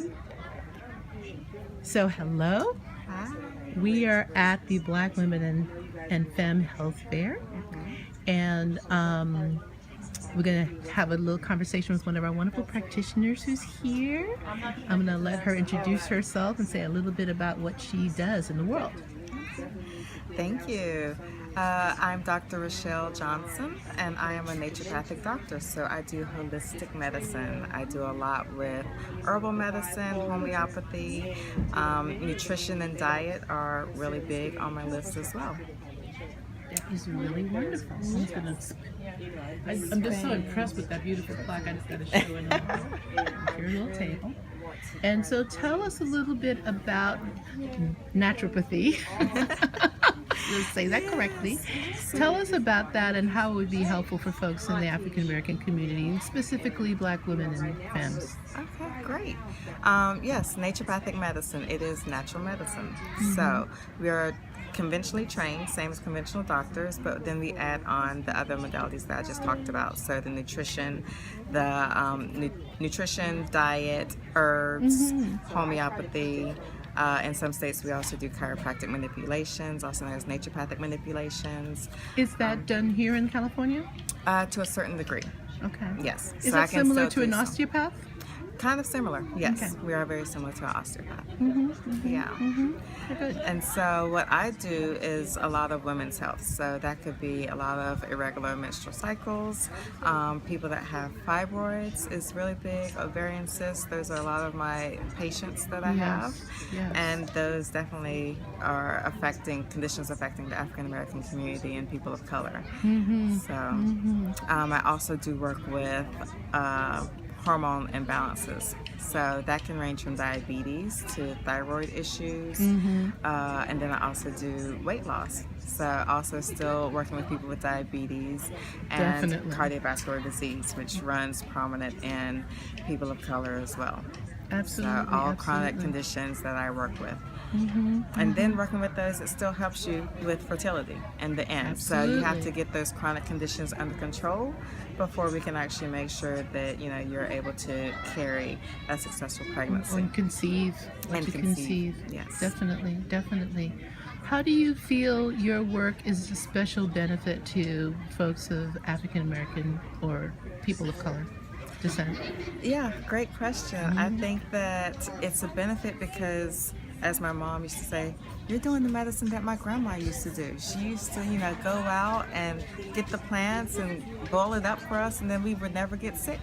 3. So hello. Hi. We are at the Black Women and Femmes Health Fair, and we're going to have a little conversation with one of our wonderful practitioners who's here. I'm going to let her introduce herself and say a little bit about what she does in the world. Thank you. I'm Dr. Rachelle Johnson, and I am a naturopathic doctor, so I do holistic medicine. I do a lot with herbal medicine, homeopathy, nutrition and diet are really big on my list as well. That is really wonderful. I'm just so impressed with that beautiful plaque. I just got to show it on your little table. And so tell us a little bit about naturopathy. Let's say that correctly. Tell us about that and how it would be helpful for folks in the African American community, and specifically Black women and femmes. Okay, great. Yes, naturopathic medicine, it is natural medicine. So we are conventionally trained, same as conventional doctors, but then we add on the other modalities that I just talked about. So the nutrition, diet, herbs, homeopathy. In some states, we also do chiropractic manipulations, also known as naturopathic manipulations. Is that done here in California? To a certain degree. Okay. Yes. Is that similar to an osteopath? Kind of similar, yes. Okay. We are very similar to an osteopath. Yeah. Good. And so what I do is a lot of women's health. So that could be a lot of irregular menstrual cycles. People that have fibroids is really big. Ovarian cysts, those are a lot of my patients that I have. Yes. And those definitely are conditions affecting the African American community and people of color. I also do work with hormone imbalances. So that can range from diabetes to thyroid issues. And then I also do weight loss. So also still working with people with diabetes and cardiovascular disease, which runs prominent in people of color as well. Absolutely. So all chronic conditions that I work with. And then working with those, it still helps you with fertility in the end. Absolutely. So you have to get those chronic conditions under control before we can actually make sure that you're able to carry a successful pregnancy. And conceive. Yes. Definitely. How do you feel your work is a special benefit to folks of African American or people of color descent? Yeah, great question. I think that it's a benefit because, as my mom used to say, you're doing the medicine that my grandma used to do. She used to, go out and get the plants and boil it up for us, and then we would never get sick,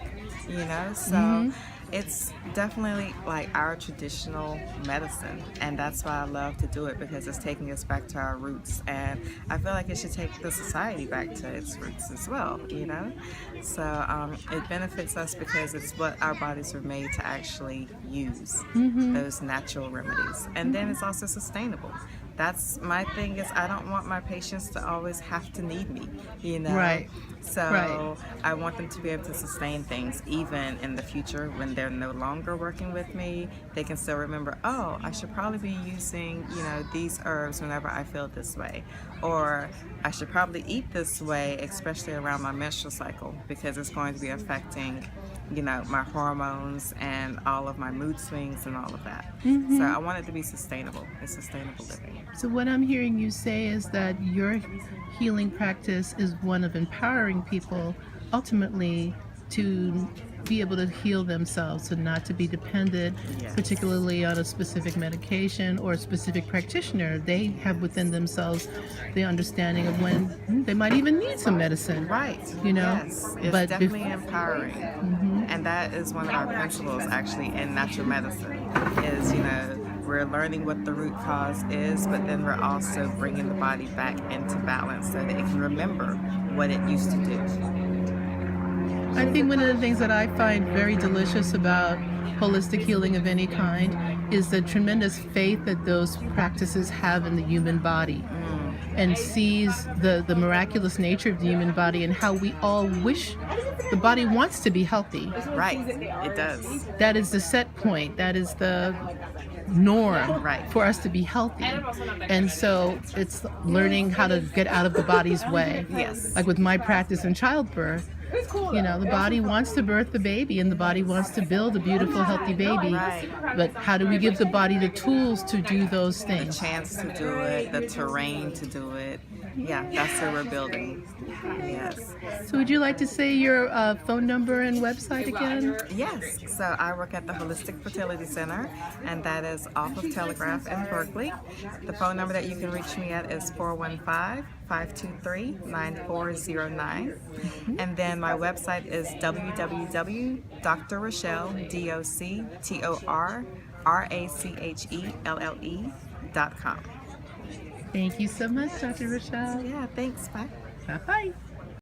So it's definitely like our traditional medicine, and that's why I love to do it, because it's taking us back to our roots, and I feel like it should take the society back to its roots as well, So it benefits us because it's what our bodies were made to actually use, those natural remedies, and then it's also sustainable. That's my thing, is I don't want my patients to always have to need me, Right. So I want them to be able to sustain things even in the future when they're no longer working with me. They can still remember, oh, I should probably be using, these herbs whenever I feel this way, or I should probably eat this way, especially around my menstrual cycle, because it's going to be affecting my hormones and all of my mood swings and all of that. So I want it to be sustainable. It's sustainable living. So what I'm hearing you say is that your healing practice is one of empowering people ultimately to be able to heal themselves and not to be dependent, particularly on a specific medication or a specific practitioner. They have within themselves the understanding of when they might even need some medicine. Right. Yes. It's definitely empowering. And that is one of our principles actually in natural medicine is, we're learning what the root cause is, but then we're also bringing the body back into balance so that it can remember what it used to do. I think one of the things that I find very delicious about holistic healing of any kind is the tremendous faith that those practices have in the human body, and sees the miraculous nature of the human body and how we all wish the body wants to be healthy. Right, it does. That is the set point. That is the norm for us to be healthy. And so it's learning how to get out of the body's way. Yes. Like with my practice in childbirth, You know, the body wants to birth the baby, and the body wants to build a beautiful, healthy baby. Right. But how do we give the body the tools to do those The things? chance to do it, the terrain to do it. Yeah, that's what we're building. Yes. So would you like to say your phone number and website again? Yes. So I work at the Holistic Fertility Center, and that is off of Telegraph in Berkeley. The phone number that you can reach me at is 415-523-9409. And then my website is www.drrachelle.com. Thank you so much, Dr. Rachelle. Yeah, thanks. Bye. Bye-bye.